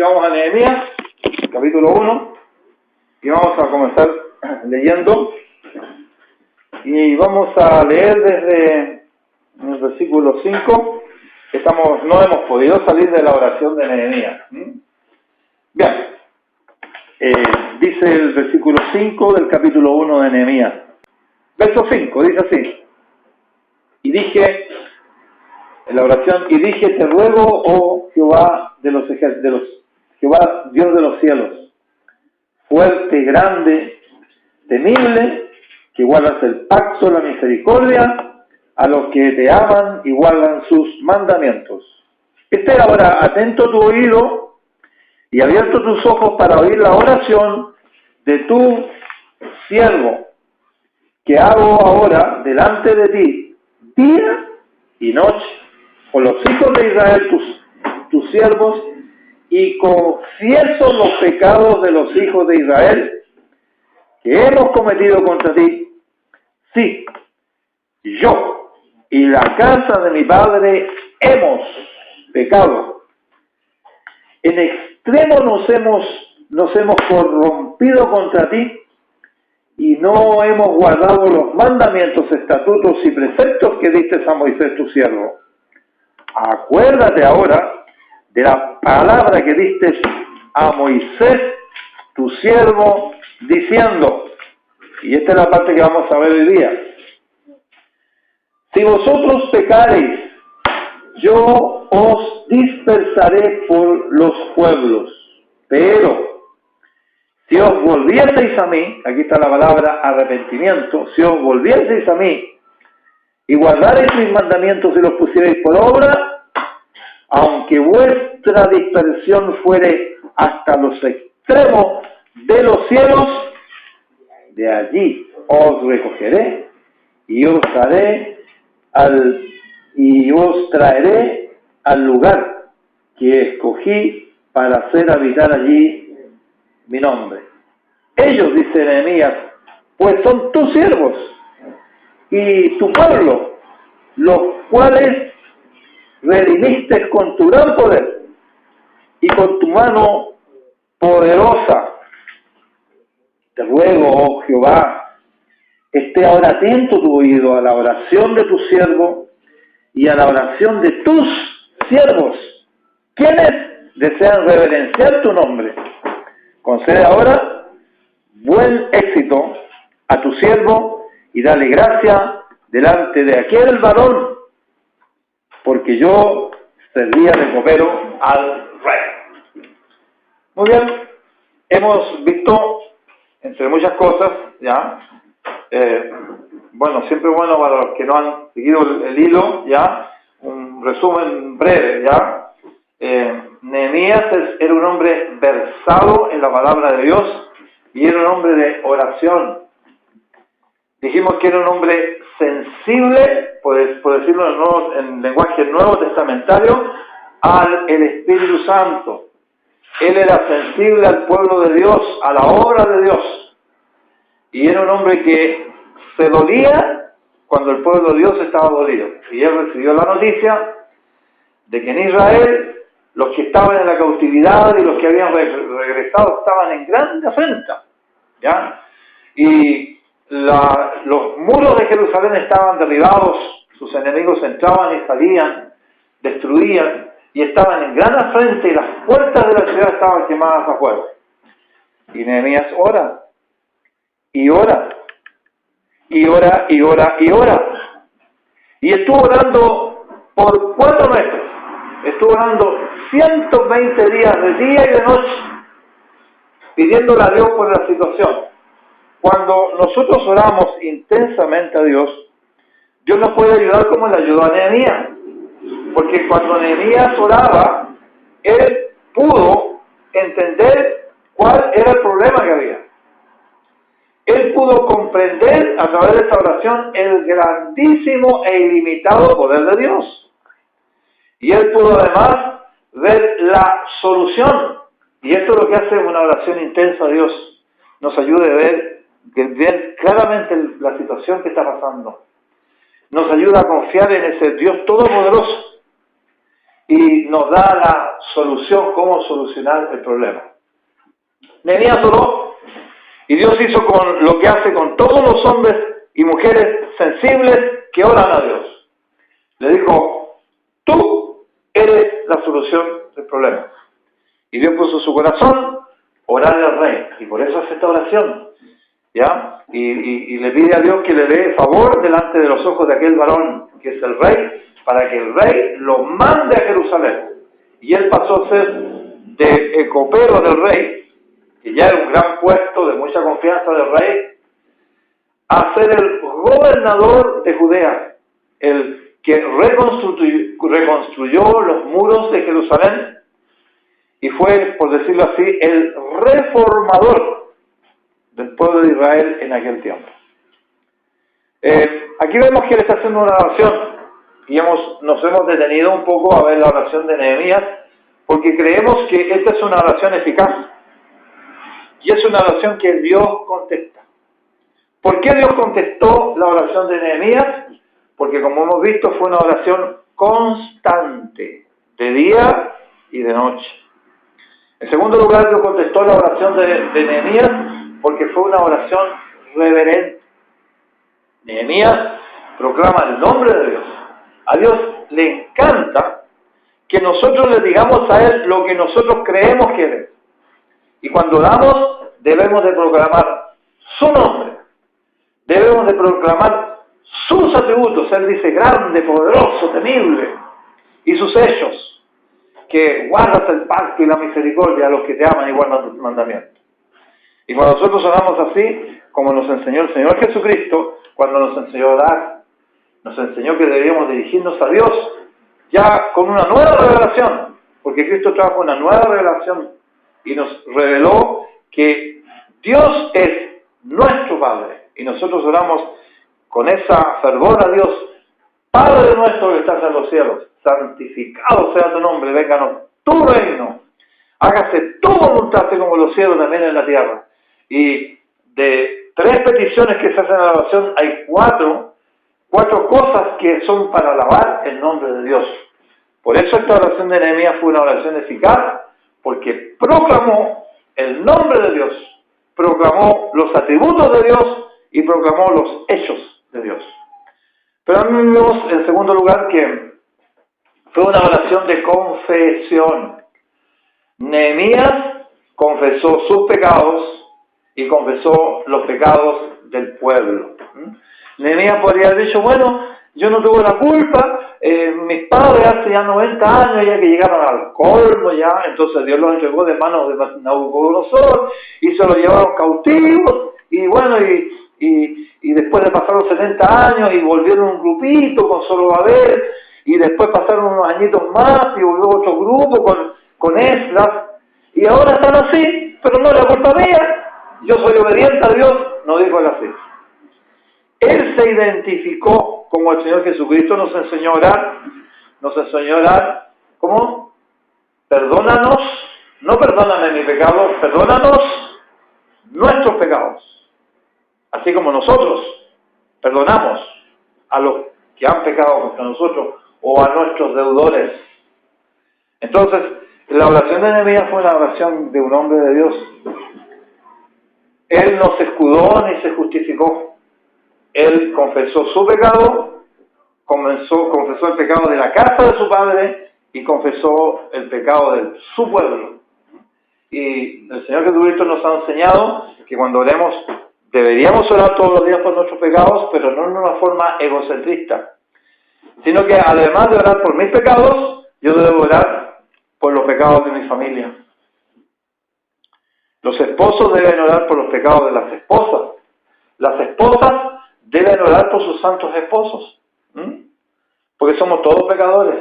vamos a Nehemías, capítulo 1, y vamos a comenzar leyendo. Y vamos a leer desde el versículo 5. No hemos podido salir de la oración de Nehemías. Bien, dice el versículo 5 del capítulo 1 de Nehemías. Verso 5, dice así. Y dije, en la oración, te ruego, oh Jehová de los ejércitos, Jehová Dios de los cielos, fuerte, grande, temible, que guardas el pacto, la misericordia, a los que te aman y guardan sus mandamientos. Esté ahora atento tu oído y abierto tus ojos para oír la oración de tu siervo, que hago ahora delante de ti, día y noche, por los hijos de Israel, tus siervos, y confieso los pecados de los hijos de Israel que hemos cometido contra ti. Sí, yo y la casa de mi padre hemos pecado. En extremo nos hemos corrompido contra ti y no hemos guardado los mandamientos, estatutos y preceptos que diste a Moisés tu siervo. Acuérdate ahora de la palabra que diste a Moisés tu siervo, diciendo, y esta es la parte que vamos a ver hoy día: si vosotros pecareis, yo os dispersaré por los pueblos, pero si os volvieseis a mí, aquí está la palabra arrepentimiento, si os volvieseis a mí y guardareis mis mandamientos y los pusierais por obra, aunque vuestra dispersión fuere hasta los extremos de los cielos, de allí os recogeré y os traeré al lugar que escogí para hacer habitar allí mi nombre. Ellos, dice Nehemías, pues son tus siervos y tu pueblo, los cuales redimiste con tu gran poder y con tu mano poderosa. Te ruego, oh Jehová, esté ahora atento tu oído a la oración de tu siervo y a la oración de tus siervos, quienes desean reverenciar tu nombre. Concede ahora buen éxito a tu siervo y dale gracia delante de aquel varón, porque yo servía de copero al rey. Muy bien, hemos visto, entre muchas cosas, ya, siempre bueno para los que no han seguido el hilo, ya, un resumen breve, ya. Nehemías era un hombre versado en la palabra de Dios y era un hombre de oración. Dijimos que era un hombre sensible, por decirlo en lenguaje nuevo testamentario, al Espíritu Santo. Él era sensible al pueblo de Dios, a la obra de Dios. Y era un hombre que se dolía cuando el pueblo de Dios estaba dolido. Y él recibió la noticia de que en Israel los que estaban en la cautividad y los que habían regresado estaban en grande afrenta, ¿ya? Y los muros de Jerusalén estaban derribados, sus enemigos entraban y salían, destruían, y estaban en gran afrenta y las puertas de la ciudad estaban quemadas a fuego. Y Nehemías ora, y ora, y ora, y ora, y ora. Y estuvo orando por 4 meses. Estuvo orando 120 días de día y de noche, pidiéndole a Dios por la situación. Cuando nosotros oramos intensamente a Dios, Dios nos puede ayudar como le ayudó a Nehemías. Porque cuando Nehemías oraba, él pudo entender cuál era el problema que había. Él pudo comprender a través de esta oración el grandísimo e ilimitado poder de Dios. Y él pudo además ver la solución. Y esto es lo que hace una oración intensa a Dios. Nos ayuda a ver claramente la situación que está pasando. Nos ayuda a confiar en ese Dios todopoderoso. y nos da la solución, cómo solucionar el problema. Nehemías oró y Dios hizo con lo que hace con todos los hombres y mujeres sensibles que oran a Dios. Le dijo, tú eres la solución del problema. Y Dios puso en su corazón orar al rey. Y por eso hace esta oración. ¿Ya? Y le pide a Dios que le dé favor delante de los ojos de aquel varón que es el rey, para que el rey lo mande a Jerusalén. Y él pasó a ser de copero del rey, que ya era un gran puesto de mucha confianza del rey, a ser el gobernador de Judea, el que reconstruyó los muros de Jerusalén y fue, por decirlo así, el reformador del pueblo de Israel en aquel tiempo. Aquí vemos que él está haciendo una oración y nos hemos detenido un poco a ver la oración de Nehemías porque creemos que esta es una oración eficaz y es una oración que Dios contesta. ¿Por qué Dios contestó la oración de Nehemías? Porque como hemos visto fue una oración constante, de día y de noche. En segundo lugar, Dios contestó la oración de Nehemías porque fue una oración reverente. Nehemías proclama el nombre de Dios. A Dios le encanta que nosotros le digamos a Él lo que nosotros creemos que Él es. Y cuando oramos, debemos de proclamar su nombre. Debemos de proclamar sus atributos. Él dice grande, poderoso, temible. Y sus hechos, que guardas el pacto y la misericordia a los que te aman y guardan tus mandamientos. Y cuando nosotros oramos así, como nos enseñó el Señor Jesucristo, cuando nos enseñó a orar, nos enseñó que debíamos dirigirnos a Dios ya con una nueva revelación, porque Cristo trajo una nueva revelación y nos reveló que Dios es nuestro Padre. Y nosotros oramos con esa fervor a Dios, Padre nuestro que estás en los cielos, santificado sea tu nombre, vénganos tu reino, hágase tu voluntad como los cielos también en la tierra. Y de 3 peticiones que se hacen en la oración, hay 4 cosas que son para alabar el nombre de Dios. Por eso esta oración de Nehemías fue una oración eficaz, porque proclamó el nombre de Dios, proclamó los atributos de Dios y proclamó los hechos de Dios. Pero vemos en segundo lugar que fue una oración de confesión. Nehemías confesó sus pecados y confesó los pecados del pueblo. Nehemías podría haber dicho, bueno, yo no tuve la culpa, mis padres hace ya 90 años ya que llegaron al colmo ya, entonces Dios los entregó de manos de Nabucodonosor y se los llevaron cautivos y bueno, y después de pasar los 70 años y volvieron un grupito con Zorobabel y después pasaron unos añitos más y volvió otro grupo con Esdras y ahora están así, pero no es la culpa mía, yo soy obediente a Dios, no dijo él así. Él se identificó como el Señor Jesucristo nos enseñó a orar, ¿cómo? Perdónanos, no perdóname mi pecado, perdónanos nuestros pecados. Así como nosotros perdonamos a los que han pecado contra nosotros o a nuestros deudores. Entonces, la oración de Nehemías fue una oración de un hombre de Dios. Él no se escudó ni se justificó. Él confesó su pecado, confesó el pecado de la casa de su padre y confesó el pecado de su pueblo. Y el Señor Jesucristo nos ha enseñado que cuando oremos, deberíamos orar todos los días por nuestros pecados, pero no en una forma egocentrista, sino que además de orar por mis pecados, yo debo orar por los pecados de mi familia. Los esposos deben orar por los pecados de las esposas. Las esposas deben orar por sus santos esposos. Porque somos todos pecadores.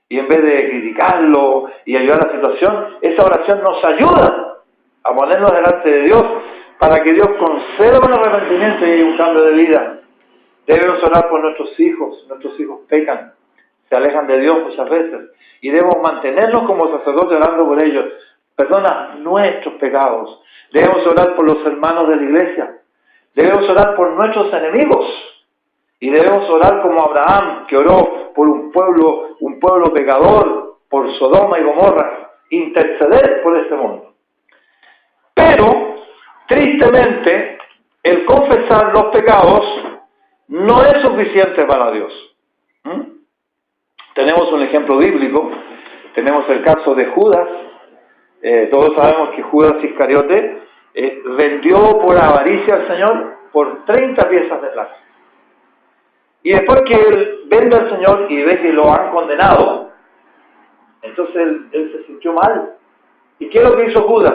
Y en vez de criticarlo y ayudar a la situación, esa oración nos ayuda a ponernos delante de Dios para que Dios conceda un arrepentimiento y un cambio de vida. Debemos orar por nuestros hijos pecan, se alejan de Dios muchas veces. Y debemos mantenernos como sacerdotes orando por ellos. Perdona nuestros pecados. Debemos orar por los hermanos de la iglesia. Debemos orar por nuestros enemigos. Y debemos orar como Abraham, que oró por un pueblo pecador, por Sodoma y Gomorra, interceder por este mundo. Pero, tristemente, el confesar los pecados no es suficiente para Dios. Tenemos un ejemplo bíblico, tenemos el caso de Judas. Todos sabemos que Judas Iscariote vendió por avaricia al Señor por 30 piezas de plata. Y después que él vende al Señor y ve que lo han condenado, entonces él se sintió mal. ¿Y qué es lo que hizo Judas?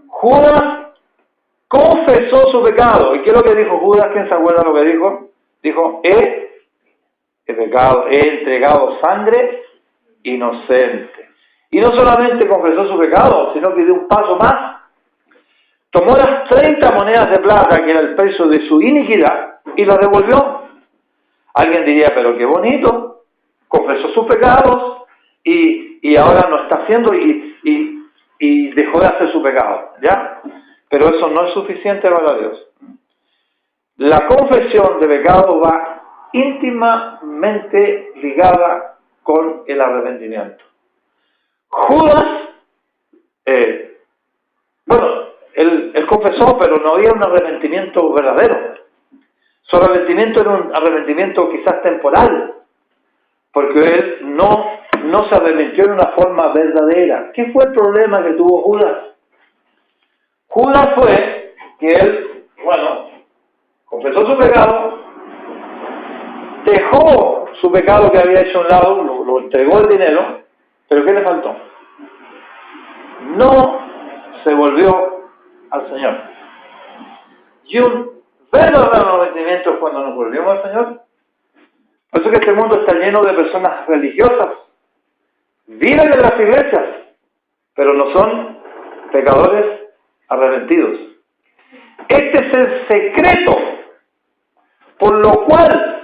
Judas confesó su pecado. ¿Y qué es lo que dijo Judas? ¿Quién se acuerda lo que dijo? Dijo, he pecado, he entregado sangre inocente. Y no solamente confesó su pecado, sino que dio un paso más. Tomó las 30 monedas de plata, que era el precio de su iniquidad, y las devolvió. Alguien diría, pero qué bonito, confesó sus pecados y ahora no está haciendo y dejó de hacer su pecado, ¿ya? Pero eso no es suficiente para Dios. La confesión de pecado va íntimamente ligada con el arrepentimiento. Judas, él confesó, pero no había un arrepentimiento verdadero. Su arrepentimiento era un arrepentimiento quizás temporal, porque él no se arrepintió en una forma verdadera. ¿Qué fue el problema que tuvo Judas? Judas fue que él, confesó su pecado, dejó su pecado que había hecho a un lado, lo entregó el dinero, pero ¿qué le faltó? No se volvió al Señor. Y un verdadero arrepentimiento es cuando nos volvemos al Señor. Por eso que este mundo está lleno de personas religiosas, viven en las iglesias, pero no son pecadores arrepentidos. Este es el secreto por lo cual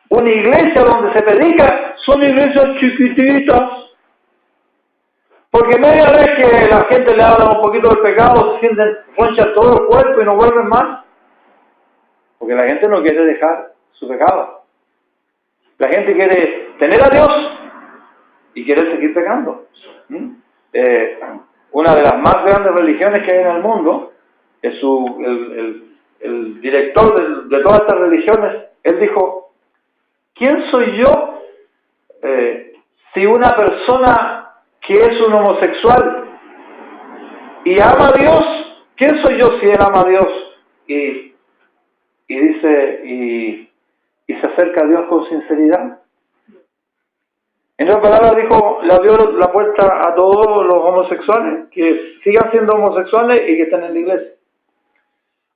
una iglesia donde se predica son iglesias chiquititas. Porque media vez que la gente le habla un poquito del pecado, se sienten, ronchan todo el cuerpo y no vuelven más. Porque la gente no quiere dejar su pecado. La gente quiere tener a Dios y quiere seguir pecando. Una de las más grandes religiones que hay en el mundo es el director de todas estas religiones. Él dijo, ¿quién soy yo si una persona que es un homosexual y ama a Dios, ¿quién soy yo si él ama a Dios? Y dice, y se acerca a Dios con sinceridad. En otras palabras dijo, le abrió la puerta a todos los homosexuales, que sigan siendo homosexuales y que estén en la iglesia.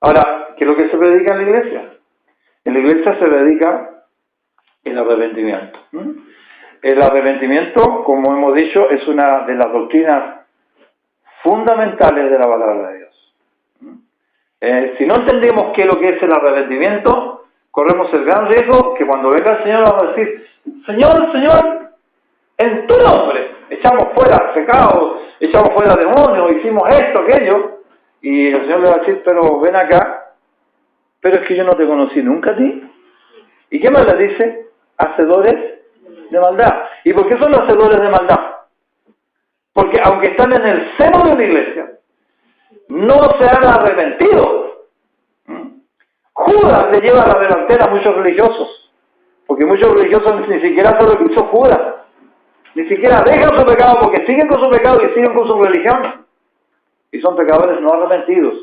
Ahora, ¿qué es lo que se predica en la iglesia? En la iglesia se predica el arrepentimiento. El arrepentimiento, como hemos dicho, es una de las doctrinas fundamentales de la palabra de Dios. Si no entendemos qué es lo que es el arrepentimiento, corremos el gran riesgo que cuando venga el Señor vamos a decir, Señor, Señor, en tu nombre echamos fuera pecados, echamos fuera demonios, hicimos esto, aquello, y el Señor le va a decir, pero ven acá, pero es que yo no te conocí nunca a ti. ¿Y qué más le dice? Hacedores de maldad. ¿Y por qué son los hacedores de maldad? Porque aunque están en el seno de una iglesia, no se han arrepentido. Judas le lleva a la delantera a muchos religiosos, porque muchos religiosos ni siquiera saben lo que hizo Judas, ni siquiera dejan su pecado porque siguen con su pecado y siguen con su religión, y son pecadores no arrepentidos.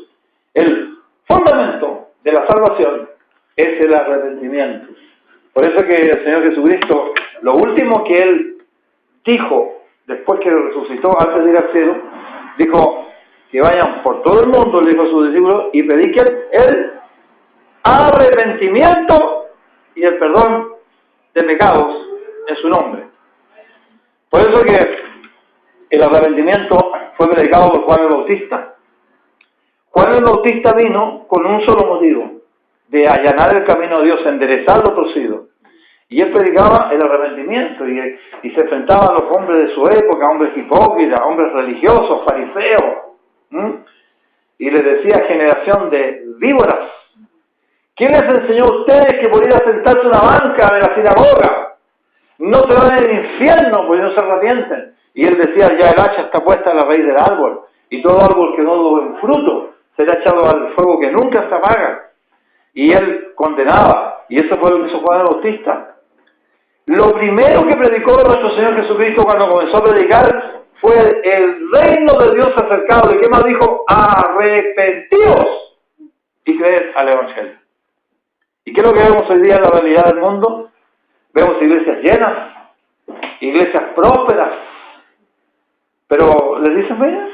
El fundamento de la salvación es el arrepentimiento. Por eso que el Señor Jesucristo, lo último que Él dijo, después que resucitó, antes de ir al cielo, dijo que vayan por todo el mundo, le dijo a sus discípulos, y prediquen el arrepentimiento y el perdón de pecados en su nombre. Por eso que el arrepentimiento fue predicado por Juan el Bautista. Juan el Bautista vino con un solo motivo, de allanar el camino de Dios, enderezar lo torcido. Y él predicaba el arrepentimiento y se enfrentaba a los hombres de su época, hombres hipócritas, hombres religiosos, fariseos. Y les decía, generación de víboras, ¿quién les enseñó a ustedes que por ir a sentarse a una banca de la sinagoga, no se van al infierno, pues no se arrepienten. Y él decía, ya el hacha está puesta a la raíz del árbol, y todo árbol que no da buen fruto será echado al fuego que nunca se apaga. Y él condenaba, y eso fue lo que hizo Juan el Bautista. Lo primero que predicó nuestro Señor Jesucristo cuando comenzó a predicar fue el reino de Dios acercado. ¿Y qué más dijo? Arrepentíos y creed al Evangelio. ¿Y qué es lo que vemos hoy día en la realidad del mundo? Vemos iglesias llenas, iglesias prósperas, pero les dicen, vengan,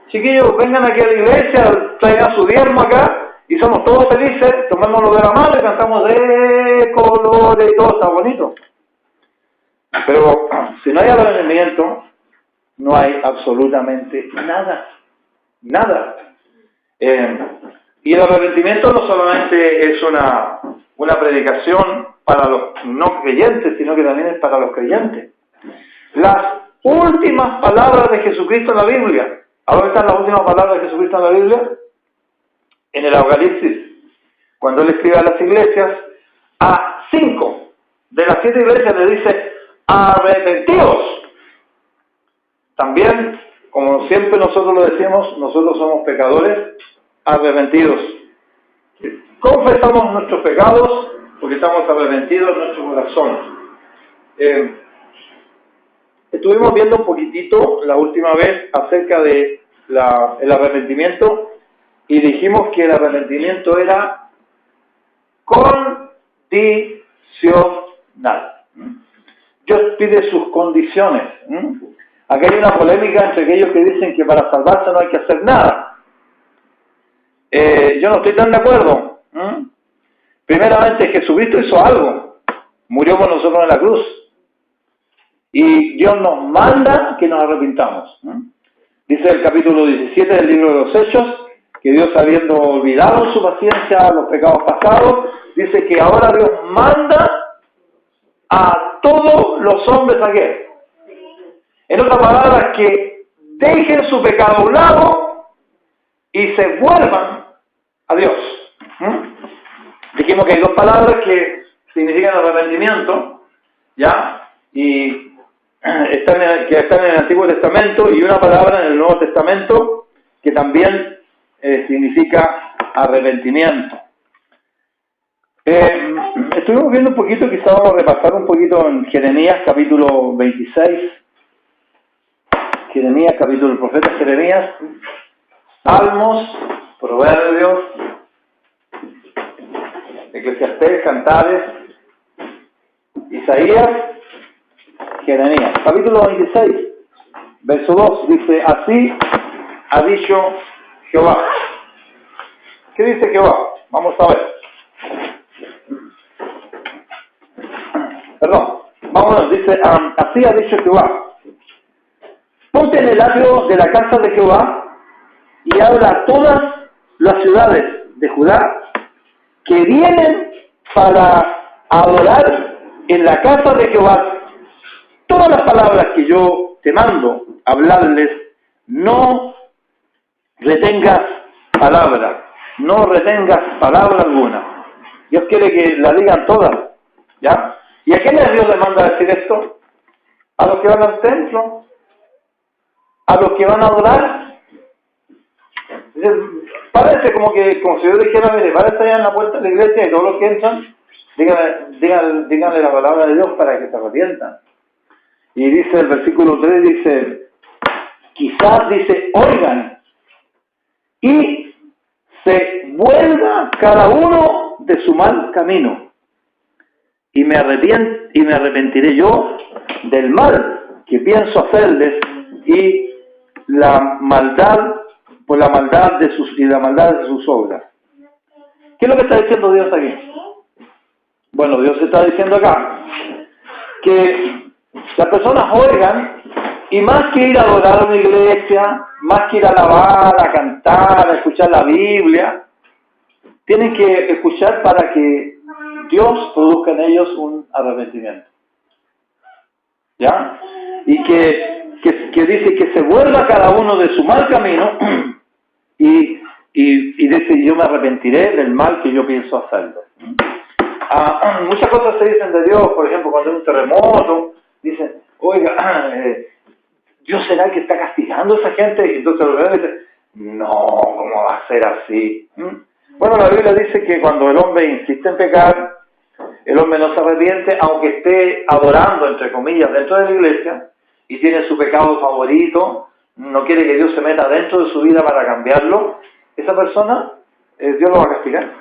chiquillos, vengan aquí a la iglesia, traigan su diezmo acá, y somos todos felices, tomémoslo de la mano y cantamos de colores y todo, está bonito. Pero si no hay arrepentimiento, no hay absolutamente nada, nada. Y el arrepentimiento no solamente es una predicación para los no creyentes, sino que también es para los creyentes. Las últimas palabras de Jesucristo en la Biblia. ¿A dónde están las últimas palabras de Jesucristo en la Biblia? En el Apocalipsis. Cuando él escribe a las iglesias, a 5 de las 7 iglesias le dice, arrepentíos. También, como siempre nosotros lo decimos, nosotros somos pecadores arrepentidos. Confesamos nuestros pecados porque estamos arrepentidos en nuestro corazón. Estuvimos viendo un poquitito la última vez acerca de el arrepentimiento y dijimos que el arrepentimiento era condicional. Dios pide sus condiciones. Aquí hay una polémica entre aquellos que dicen que para salvarse no hay que hacer nada. Yo no estoy tan de acuerdo. Primeramente, Jesucristo hizo algo. Murió por nosotros en la cruz. Y Dios nos manda que nos arrepintamos. Dice el capítulo 17 del libro de los Hechos, que Dios, habiendo olvidado en su paciencia los pecados pasados, dice que ahora Dios manda a todos los hombres a qué. En otras palabras, que dejen su pecado a un lado y se vuelvan a Dios. Dijimos que hay 2 palabras que significan arrepentimiento, ¿ya? Y están en el Antiguo Testamento, y una palabra en el Nuevo Testamento que también significa arrepentimiento. Estuvimos viendo un poquito, quizás vamos a repasar un poquito en Jeremías capítulo 26. Jeremías, capítulo del profeta Jeremías, Salmos, Proverbios, Eclesiastés, Cantares, Isaías, Jeremías. Capítulo 26, verso 2, dice, así ha dicho Jehová. ¿Qué dice Jehová? Vamos a ver. Perdón, vámonos, dice, así ha dicho Jehová. Ponte en el atrio de la casa de Jehová y habla a todas las ciudades de Judá que vienen para adorar en la casa de Jehová. Todas las palabras que yo te mando hablarles, no retengas palabra, no retengas palabra alguna. Dios quiere que la digan todas, ¿ya? ¿Y a quiénes Dios le manda decir esto? A los que van al templo, a los que van a adorar. Parece como si yo dijera, mire, parece allá en la puerta de la iglesia y todos los que entran, díganle la palabra de Dios para que se arrepientan. Y dice el versículo 3, dice, quizás dice, oigan, y se vuelva cada uno de su mal camino, y me arrepentiré yo del mal que pienso hacerles, y la maldad de sus obras. ¿Qué es lo que está diciendo Dios aquí? Bueno, Dios está diciendo acá que las personas oigan, y más que ir a adorar a una iglesia, más que ir a alabar, a cantar, a escuchar la Biblia, tienen que escuchar para que Dios produzca en ellos un arrepentimiento. ¿Ya? Y que dice que se vuelva cada uno de su mal camino y dice, yo me arrepentiré del mal que yo pienso hacerlo. Muchas cosas se dicen de Dios, por ejemplo, cuando hay un terremoto, dicen, oiga, ¿Dios será que está castigando a esa gente? Y entonces los gobiernos dicen, no, ¿cómo va a ser así? Bueno, la Biblia dice que cuando el hombre insiste en pecar, el hombre no se arrepiente, aunque esté adorando, entre comillas, dentro de la iglesia, y tiene su pecado favorito, no quiere que Dios se meta dentro de su vida para cambiarlo, esa persona, Dios lo va a castigar.